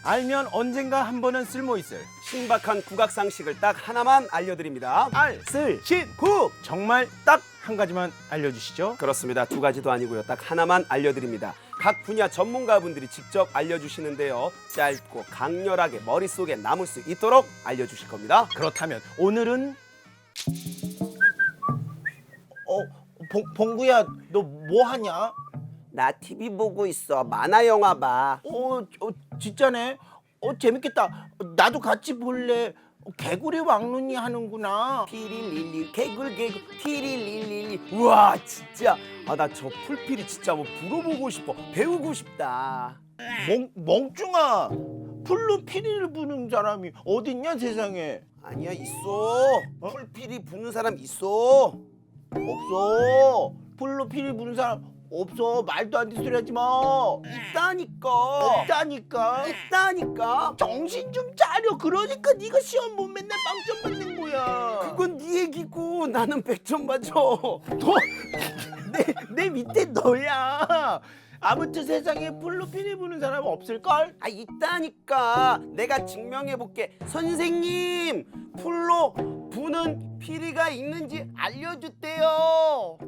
알면 언젠가 한 번은 쓸모 있을 신박한 국악상식을 딱 하나만 알려드립니다. 알, 쓸, 신, 국 정말 딱 한 가지만 알려주시죠. 그렇습니다. 두 가지도 아니고요. 딱 하나만 알려드립니다. 각 분야 전문가분들이 직접 알려주시는데요. 짧고 강렬하게 머릿속에 남을 수 있도록 알려주실 겁니다. 그렇다면 오늘은 봉구야, 너 뭐 하냐? 나 TV 보고 있어. 만화 영화 봐. 진짜네. 재밌겠다. 나도 같이 볼래. 개구리 왕눈이 하는구나. 피릴릴리 개굴 피릴릴리. 우와 진짜 나 저 풀피리 진짜 한번 불어보고 싶어. 배우고 싶다. 멍충아, 풀로 피리를 부는 사람이 어딨냐 세상에. 아니야 있어. 풀피리 부는 사람 있어. 없어. 풀로 피리 부는 사람 없어. 말도 안 되는 소리 하지 마. 있다니까. 있다니까. 정신 좀 차려. 그러니까 네가 시험 못 맨날 빵점 맞는 거야. 그건 네 얘기고 나는 100점 맞아. 내 밑에 너야. 아무튼 세상에 풀로 피리 부는 사람 없을걸? 있다니까. 내가 증명해볼게. 선생님 풀로 부는 피리가 있는지 알려주대요.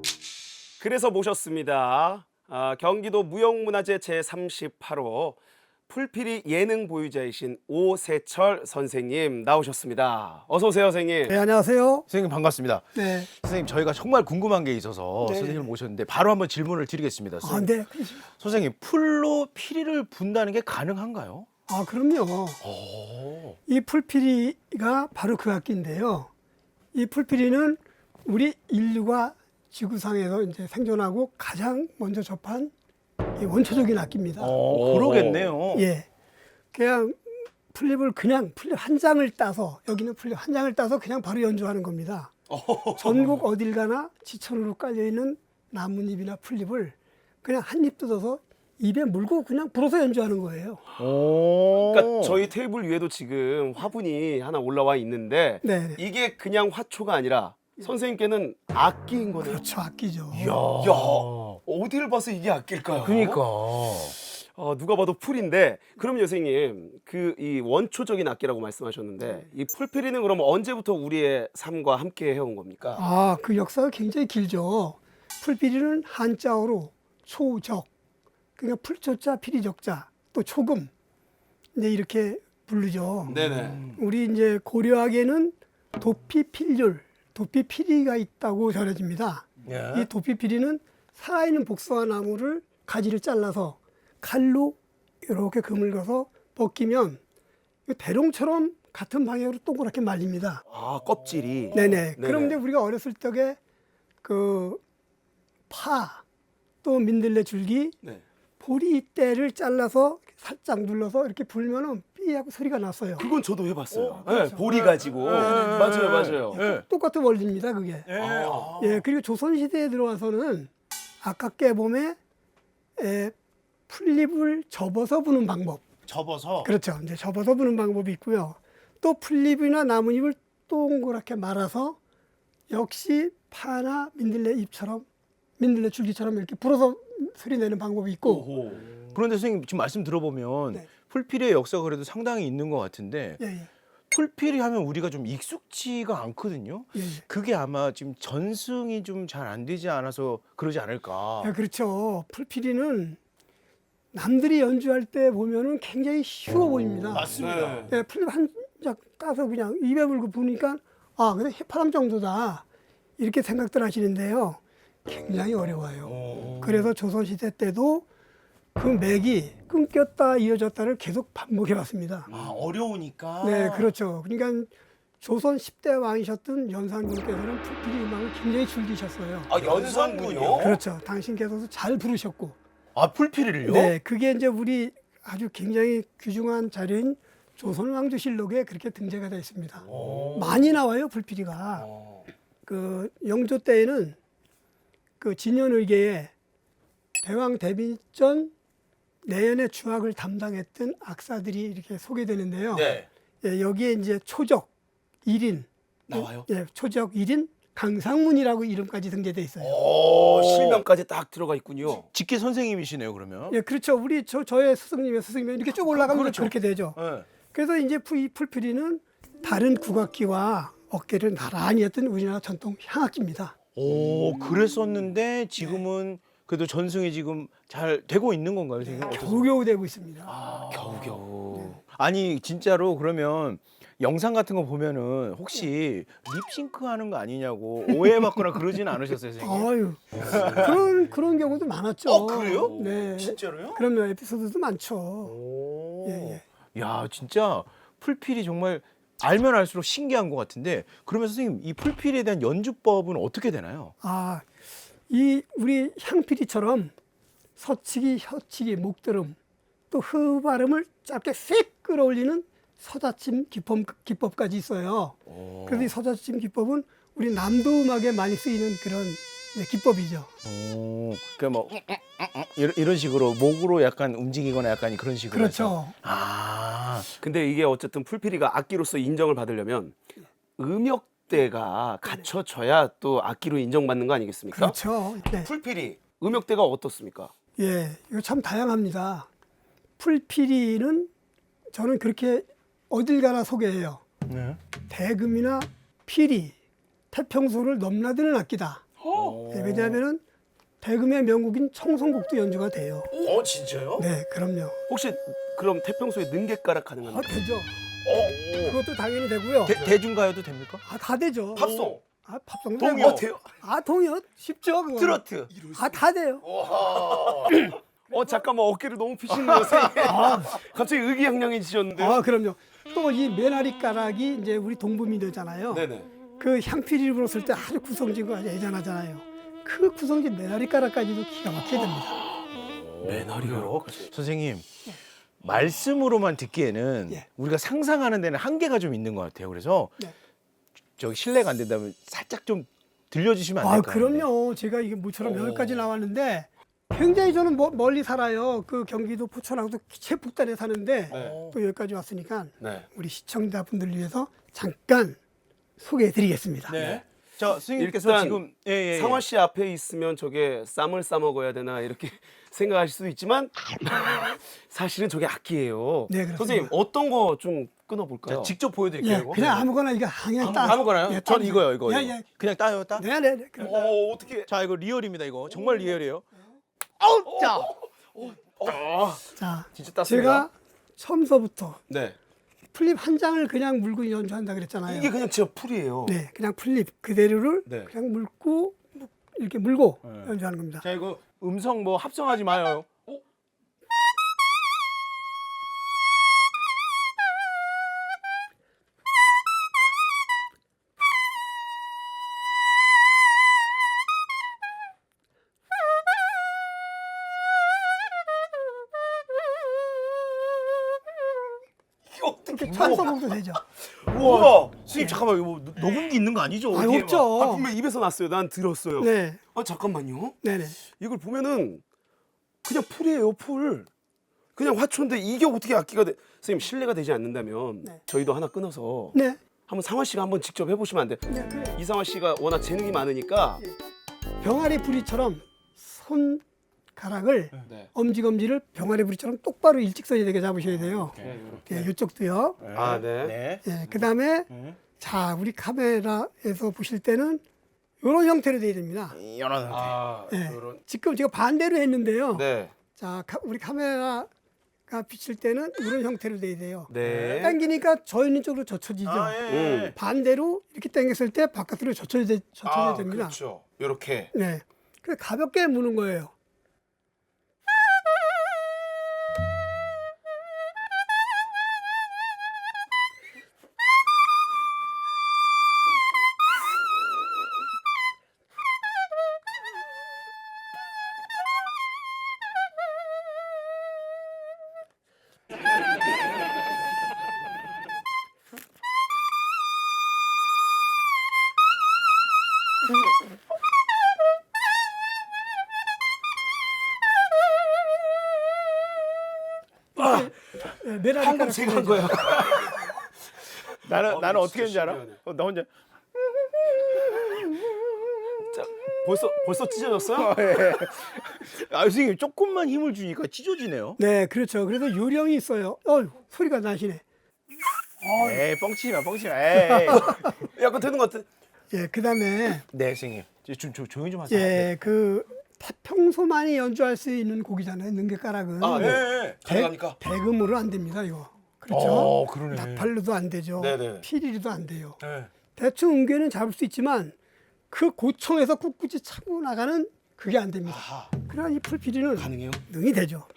그래서 모셨습니다. 경기도 무형문화재 제38호 풀피리 예능 보유자이신 오세철 선생님 나오셨습니다. 어서 오세요, 선생님. 네, 안녕하세요. 선생님 반갑습니다. 네. 선생님 저희가 정말 궁금한 게 있어서 네. 선생님을 모셨는데 바로 한번 질문을 드리겠습니다. 선생님. 네. 선생님 풀로 피리를 분다는 게 가능한가요? 그럼요. 이 풀피리가 바로 그 악기인데요. 이 풀피리는 우리 인류가 지구상에서 이제 생존하고 가장 먼저 접한 이 원초적인 악기입니다. 그러겠네요. 예. 그냥 플립 한 장을 따서 여기는 플립 한 장을 따서 그냥 바로 연주하는 겁니다. 전국 어딜 가나 지천으로 깔려 있는 나뭇잎이나 플립을 그냥 한 입 뜯어서 입에 물고 그냥 불어서 연주하는 거예요. 그러니까 저희 테이블 위에도 지금 화분이 하나 올라와 있는데 네. 이게 그냥 화초가 아니라 선생님께는 악기인 거네요. 그렇죠, 악기죠. 야, 어디를 봐서 이게 악기일까요? 그러니까. 누가 봐도 풀인데 그럼 선생님 그 이 원초적인 악기라고 말씀하셨는데 이 풀피리는 그럼 언제부터 우리의 삶과 함께 해온 겁니까? 그 역사가 굉장히 길죠. 풀피리는 한자어로 초적, 그러니까 풀초자, 피리적자, 또 초금, 이제 이렇게 부르죠. 네네. 우리 이제 고려학에는 도피필률, 도피피리가 있다고 전해집니다. 이 도피피리는 살아있는 복숭아 나무를 가지를 잘라서 칼로 이렇게 그물거서 벗기면 대롱처럼 같은 방향으로 동그랗게 말립니다. 껍질이. 네네. 그런데 우리가 어렸을 적에 그 파, 또 민들레 줄기, 네. 보리대를 잘라서 살짝 눌러서 이렇게 불면은 삐하고 소리가 났어요. 그건 저도 해봤어요. 네, 보리 가지고. 맞아요. 네. 똑같은 원리입니다, 그게. 예, 그리고 조선시대에 들어와서는 아까 깨봄에 풀잎을 접어서 부는 방법. 접어서. 그렇죠. 이제 접어서 부는 방법이 있고요. 또 풀잎이나 나뭇잎을 동그랗게 말아서 역시 파나 민들레 잎처럼, 민들레 줄기처럼 이렇게 불어서 소리 내는 방법이 있고. 그런데 선생님 지금 말씀 들어보면 네. 풀피리의 역사가 그래도 상당히 있는 것 같은데 예, 예. 풀피리 하면 우리가 좀 익숙지가 않거든요. 예, 예. 그게 아마 지금 전승이 좀 잘 안 되지 않아서 그러지 않을까. 예, 그렇죠. 풀피리는 남들이 연주할 때 보면은 굉장히 쉬워 보입니다. 맞습니다. 예, 풀립 한 장 따서 그냥 입에 물고 부니까 근데 해파람 정도다 이렇게 생각들 하시는데요. 굉장히 어려워요. 그래서 조선시대 때도 그 맥이 끊겼다 이어졌다를 계속 반복해 왔습니다. 어려우니까. 네, 그렇죠. 그러니까 조선 10대 왕이셨던 연산군께서는 풀피리 음악을 굉장히 즐기셨어요. 연산군요? 그렇죠. 당신께서도 잘 부르셨고. 풀피리를요? 네, 그게 이제 우리 아주 굉장히 귀중한 자료인 조선왕조실록에 그렇게 등재가 되어 있습니다. 많이 나와요, 풀피리가. 그 영조 때에는 그 진연의계에 대왕 대비전 내연의 주악을 담당했던 악사들이 이렇게 소개되는데요. 네. 예, 여기에 이제 초적 1인 나와요? 예, 초적 1인, 강상문이라고 이름까지 등재돼 있어요. 실명까지 딱 들어가 있군요. 직계 선생님이시네요, 그러면. 예, 그렇죠. 우리 저의 스승님의 스승님이 이렇게 쭉 올라가면 그렇죠. 그렇게 되죠. 네. 그래서 이제 이 풀피리는 다른 국악기와 어깨를 나란히 했던 우리나라 전통 향악기입니다. 오, 그랬었는데 지금은 그래도 전승이 지금 잘 되고 있는 건가요, 지금? 겨우겨우 되고 있습니다. 겨우겨우. 아니 진짜로 그러면 영상 같은 거 보면은 혹시 립싱크 하는 거 아니냐고 오해받거나 그러지는 않으셨어요, 선생님? 아유, 그런 경우도 많았죠. 그래요? 네. 진짜로요? 그럼요. 에피소드도 많죠. 오. 예, 야, 진짜 풀필이 정말 알면 알수록 신기한 것 같은데 그러면 선생님 이 풀필에 대한 연주법은 어떻게 되나요? 아, 이 우리 향피리처럼 서치기, 혀치기, 목드름 또 흐 발음을 짧게 휙 끌어올리는 서자침 기법까지 있어요. 그래서 이 서자침 기법은 우리 남도 음악에 많이 쓰이는 그런 기법이죠. 오, 그뭐 이런 식으로 목으로 약간 움직이거나 약간 그런 식으로 해서. 그렇죠. 아, 근데 이게 어쨌든 풀피리가 악기로서 인정을 받으려면 음역대가 갖춰져야 또 악기로 인정받는 거 아니겠습니까? 그렇죠. 네. 풀피리 음역대가 어떻습니까? 예, 이거 참 다양합니다. 풀피리는 저는 그렇게 어딜 가나 소개해요. 네. 대금이나 피리, 태평소를 넘나드는 악기다. 네, 왜냐하면은 대금의 명곡인 청송곡도 연주가 돼요. 진짜요? 네, 그럼요. 혹시 그럼 태평소에 능객가락 아, 가능한가요? 되죠. 그것도 당연히 되고요. 대중가요도 됩니까? 아, 다 되죠. 팝송, 아, 팝송도 동요, 되고. 아, 동요 쉽죠. 그거. 트로트. 아, 다 돼요. 잠깐만 어깨를 너무 피시네요, 선생님. 갑자기 의기양양해지셨는데요? 아, 그럼요. 또 이 메나리 가락이 이제 우리 동부민요잖아요. 네네. 그 향피리를 불었을 때 아주 구성진거 아주 애잔하잖아요. 그 구성진 메나리 가락까지도 기가 막히게 됩니다. 메나리가요? 선생님 말씀으로만 듣기에는 예. 우리가 상상하는 데는 한계가 좀 있는 것 같아요. 그래서 네. 저기 실례가 안 된다면 살짝 좀 들려주시면 안 아, 될까요? 그럼요. 제가 이게 모처럼 여기까지 나왔는데 굉장히 저는 멀리 살아요. 그 경기도 포천하고도 최북단에 사는데 또 여기까지 왔으니까 네. 우리 시청자분들을 위해서 잠깐 소개해드리겠습니다. 네. 자, 선생님께서 일단 지금 예. 상화 씨 앞에 있으면 저게 쌈을 싸 먹어야 되나 이렇게 생각하실 수도 있지만 사실은 저게 악기예요. 네, 그렇습니다. 선생님 어떤 거 좀 끊어볼까요? 자, 직접 보여드릴게요. 예, 이거. 그냥 아무거나 이거 그냥 따. 아무거나요? 예, 전 따주세요. 이거요. 예, 예. 그냥 따요, 따. 네네네. 어떻게? 자, 이거 리얼입니다. 이거 정말 리얼이에요. 아우, 자. 자, 진짜 땄습니다. 제가 처음서부터 네. 플립 한 장을 그냥 물고 연주한다 그랬잖아요. 이게 그냥 진짜 풀이에요. 네, 그냥 플립 그대로를 네. 그냥 물고 이렇게 물고 네. 연주하는 겁니다. 자, 이거 음성 뭐 합성하지 마요. 이렇게 찬성곡도 되죠. 우와. 선생님 잠깐만 이거 뭐 녹음기 있는 거 아니죠? 아, 어디에 막. 없죠. 아, 분명 입에서 났어요. 난 들었어요. 네, 아 잠깐만요. 네네. 이걸 보면은 그냥 풀이에요, 풀. 그냥 화초인데 이게 어떻게 악기가 돼? 선생님 실례가 되지 않는다면 네. 저희도 하나 끊어서 네, 한번 상화 씨가 한번 직접 해보시면 안 돼요? 네, 그래. 이상화 씨가 워낙 재능이 많으니까. 병아리 부리처럼 손가락을 네. 엄지검지를 병아리 부리처럼 똑바로 일직선이 되게 잡으셔야 돼요. 네, 이쪽도요. 아, 네. 네. 네, 그다음에 자 우리 카메라에서 보실 때는 이런 형태로 돼야 됩니다. 이런 상태. 아, 네. 그런. 지금 제가 반대로 했는데요. 네. 자, 우리 카메라가 비칠 때는 이런 형태로 돼야 돼요. 네. 당기니까 저 있는 쪽으로 젖혀지죠. 아, 예. 반대로 이렇게 당겼을 때 바깥으로 젖혀져야 됩니다. 그렇죠. 이렇게. 네. 그래서 가볍게 무는 거예요. 네, 메라리 방금 가락 제가 한 거야. 나는 이거 어떻게 진짜 했는지 알아? 신기하네. 나 혼자 자, 벌써 찢어졌어요? 아, 선생님 조금만 힘을 주니까 찢어지네요. 네, 그렇죠. 그래서 요령이 있어요. 소리가 나시네. 에이, 뻥치지 마. 에이. 약간 되는 것 같아. 예, 그다음에 네, 선생님. 좀 조용히 좀 하세요. 예, 그 평소 많이 연주할 수 있는 곡이잖아요. 능객가락은. 아, 네. 가능합니까? 대금으로 안 됩니다, 이거. 그렇죠? 그러네. 나팔로도 안 되죠. 네네. 피리리도 안 돼요. 네. 대충 음계는 잡을 수 있지만 그 고총에서 꿋꿋이 차고 나가는 그게 안 됩니다. 아하. 그러나 이 풀피리는 가능해요? 능이 되죠.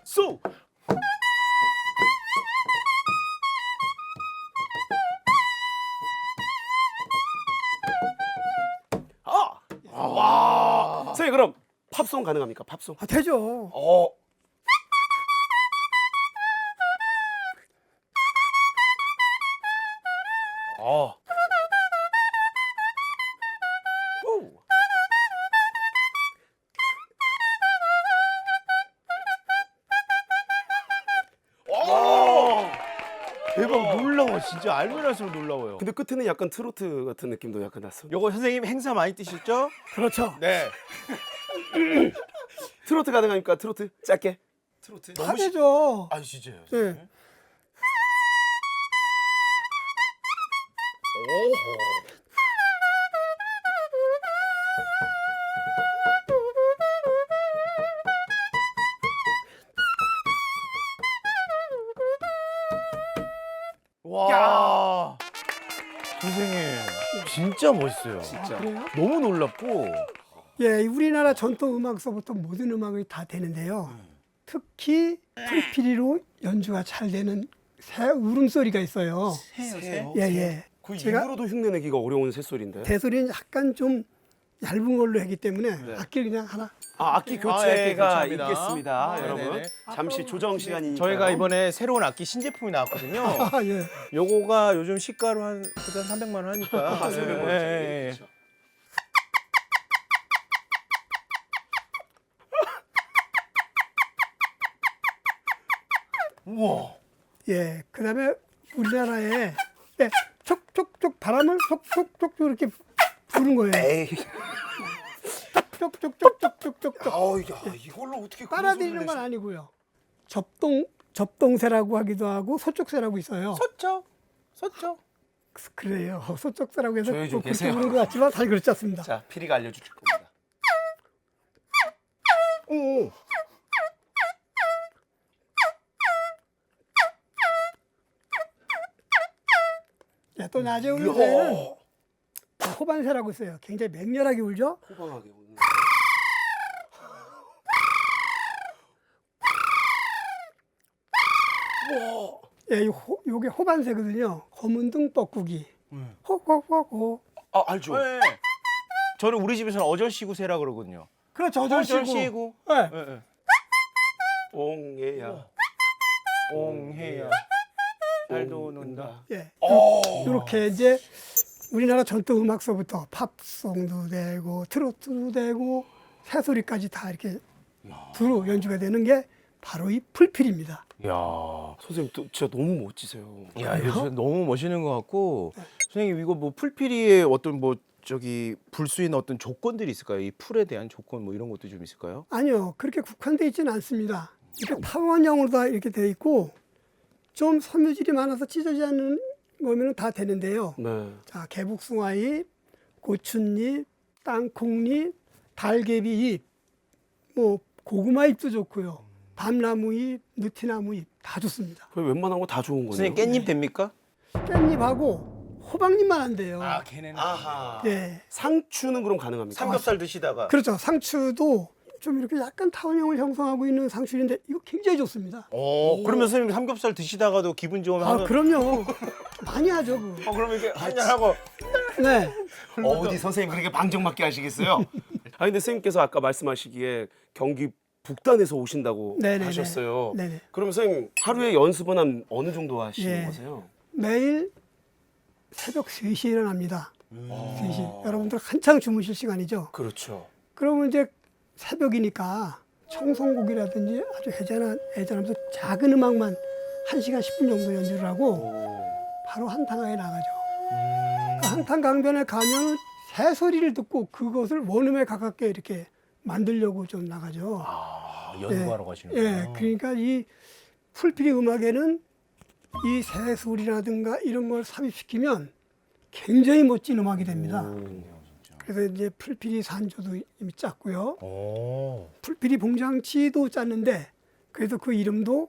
쏘. 와. 선생님 그럼 팝송 가능합니까? 팝송. 아, 되죠. 어. 어. 대박, 놀라워. 진짜 알면 할수록 놀라워요. 근데 끝에는 약간 트로트 같은 느낌도 약간 났어. 요거 선생님 행사 많이 뛰셨죠? 그렇죠. 네. 트로트 가능합니까? 트로트 짧게. 트로트. 다 되죠. 아, 진짜요? 네. 와. 선생님 진짜 멋있어요. 아, 그래요? 너무 놀랍고. 예, 우리나라 전통 음악서부터 모든 음악이 다 되는데요. 특히 풀피리로 연주가 잘 되는 새 울음소리가 있어요. 새요. 예, 예. 그 제가 입으로도 흉내내기가 어려운 새소리인데. 대소리는 약간 좀 얇은 걸로 하기 때문에 악기를 그냥 하나. 아, 악기 아, 교체가 예, 교체합니다. 있겠습니다, 아, 여러분. 네네네. 잠시 조정 시간이니까. 저희가 이번에 새로운 악기 신제품이 나왔거든요. 아, 예. 요거가 요즘 시가로 한 300만 원 하니까. 아, 300만 원. 예. 우와. 예. 그다음에 우리나라에 예, 촉촉촉 바람을 촉촉촉 이렇게 부는 거예요. 에이. 촉촉촉촉촉촉촉. 아우, 야, 이걸로 어떻게 빨아들이는 건 아니고요. 접동새라고 하기도 하고 소쪽새라고 있어요. 섰죠? 그래요. 소쪽새라고 해서 조용히 좀 그렇게 계세요. 부르는 것 같지만 사실 그렇지 않습니다. 자, 피리가 알려줄 겁니다. 오. 예, 또 낮에 우는 새는 호반새라고 있어요. 굉장히 맹렬하게 울죠. 호방하게 오는. 예, 요게 호반새거든요. 검은 등 뻐꾸기. 호호호호. 아, 알죠. 네. 저는 우리 집에서는 어절시구 새라 그러거든요. 그렇죠. 어절시고. 어절시구. 예. 예. 옹예야. 옹해야. 잘 노는다. 예. 이렇게 이제 우리나라 전통 음악서부터 팝송도 되고 트로트도 되고 새소리까지 다 이렇게 두루 연주가 되는 게 바로 이 풀필입니다. 야. 선생님 또 진짜 너무 멋지세요. 야, 이거 진짜 너무 멋있는 것 같고. 선생님 이거 뭐 풀피리의 어떤 뭐 저기 불 수 있는 어떤 조건들이 있을까요? 이 풀에 대한 조건 뭐 이런 것도 좀 있을까요? 아니요, 그렇게 국한되어 있지는 않습니다. 이렇게 타원형으로 다 이렇게 되어 있고 좀 섬유질이 많아서 찢어지지 않는 거면 다 되는데요. 네. 자, 개복숭아잎, 고춘잎, 땅콩잎, 달개비잎, 뭐 고구마잎도 좋고요. 밤나무잎, 느티나무잎 다 좋습니다. 그 웬만한 거 다 좋은 거네요. 선생님 깻잎 됩니까? 깻잎하고 호박잎만 안 돼요. 걔네는. 아하. 예, 상추는 그럼 가능합니까? 삼겹살 드시다가. 그렇죠. 상추도 좀 이렇게 약간 타원형을 형성하고 있는 상추인데 이거 굉장히 좋습니다. 그러면 선생님 삼겹살 드시다가도 기분 좋으면 아, 한번. 그럼요. 많이 하죠. 그거. 그러면 이렇게 한잔 하고. 네. 어디 선생님 그렇게 방정맞게 하시겠어요? 아 근데 선생님께서 아까 말씀하시기에 경기 북단에서 오신다고 네네네. 하셨어요. 네네. 그럼 선생님 하루에 연습은 한 어느 정도 하시는 예. 거세요? 매일 새벽 3시에 일어납니다. 3시. 여러분들 한창 주무실 시간이죠. 그렇죠. 그러면 이제 새벽이니까 청송곡이라든지 아주 애잔하면서 작은 음악만 1시간 10분 정도 연주를 하고 바로 한탄강에 나가죠. 그 한탄강변에 가면 새소리를 듣고 그것을 원음에 가깝게 이렇게 만들려고 좀 나가죠. 연구하러 가시는구나. 예, 그러니까 이 풀피리 음악에는 이 새소리라든가 이런 걸 삽입시키면 굉장히 멋진 음악이 됩니다. 그래서 이제 풀피리 산조도 이미 짰고요. 풀피리 봉장치도 짰는데 그래서 그 이름도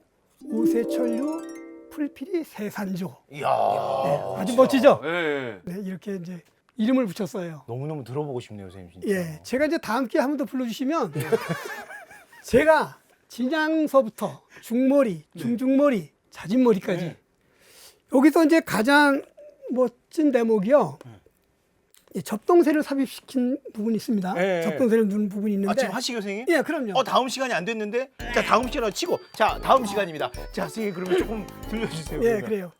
오세철류 풀피리 새산조. 이야. 네, 아주 멋지죠? 예. 네, 이렇게 이제 이름을 붙였어요. 너무너무 들어보고 싶네요, 선생님 진짜. 예, 제가 이제 다음 기회에 한 번 더 불러주시면 제가 진양서부터 중머리, 중중머리, 자진머리까지 여기서 이제 가장 멋진 대목이요. 이 접동새를 삽입시킨 부분이 있습니다. 예. 접동새를 누른 부분이 있는데. 지금 하시게요, 선생님? 예, 그럼요. 다음 시간이 안 됐는데? 자, 다음 시간으로 치고. 자, 다음 시간입니다. 자, 선생님 그러면 조금 들려주세요. 예, 그러면. 그래요.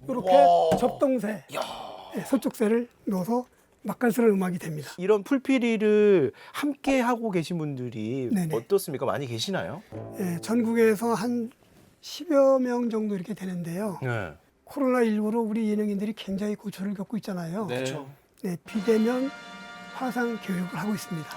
이렇게 와. 접동새, 예, 서쪽새를 넣어서 맛깔스러운 음악이 됩니다. 이런 풀피리를 함께 하고 계신 분들이 네네. 어떻습니까? 많이 계시나요? 예, 전국에서 한 10여 명 정도 이렇게 되는데요. 네. 코로나19로 우리 예능인들이 굉장히 고초를 겪고 있잖아요. 그렇죠. 네, 비대면 화상 교육을 하고 있습니다.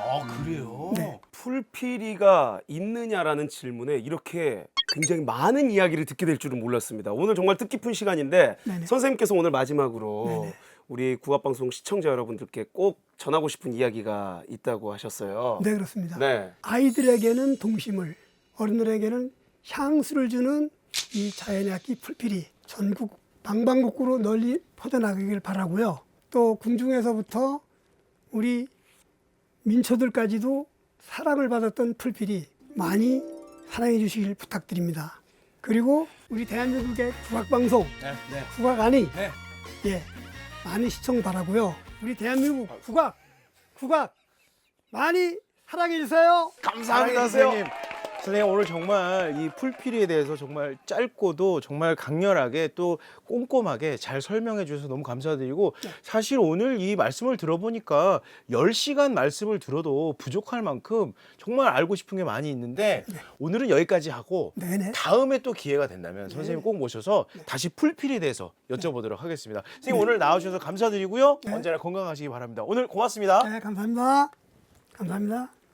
그래요? 네. 풀피리가 있느냐라는 질문에 이렇게 굉장히 많은 이야기를 듣게 될 줄은 몰랐습니다. 오늘 정말 뜻깊은 시간인데 네네. 선생님께서 오늘 마지막으로 네네. 우리 국악방송 시청자 여러분들께 꼭 전하고 싶은 이야기가 있다고 하셨어요. 네, 그렇습니다. 네. 아이들에게는 동심을, 어른들에게는 향수를 주는 이 자연의 악기 풀피리 전국 방방곡곡으로 널리 퍼져나가길 바라고요. 또 궁중에서부터 우리 민초들까지도 사랑을 받았던 풀피리 많이 사랑해 주시길 부탁드립니다. 그리고 우리 대한민국의 국악방송, 국악아니 예, 많이 시청 바라고요. 우리 대한민국 국악 많이 사랑해 주세요. 감사합니다, 선생님. 선생님 오늘 정말 이 풀피리에 대해서 정말 짧고도 정말 강렬하게 또 꼼꼼하게 잘 설명해 주셔서 너무 감사드리고 사실 오늘 이 말씀을 들어보니까 10시간 말씀을 들어도 부족할 만큼 정말 알고 싶은 게 많이 있는데 오늘은 여기까지 하고 네네. 다음에 또 기회가 된다면 선생님 꼭 모셔서 다시 풀피리에 대해서 여쭤보도록 하겠습니다. 선생님 오늘 나와주셔서 감사드리고요. 언제나 건강하시기 바랍니다. 오늘 고맙습니다. 네, 감사합니다. 감사합니다.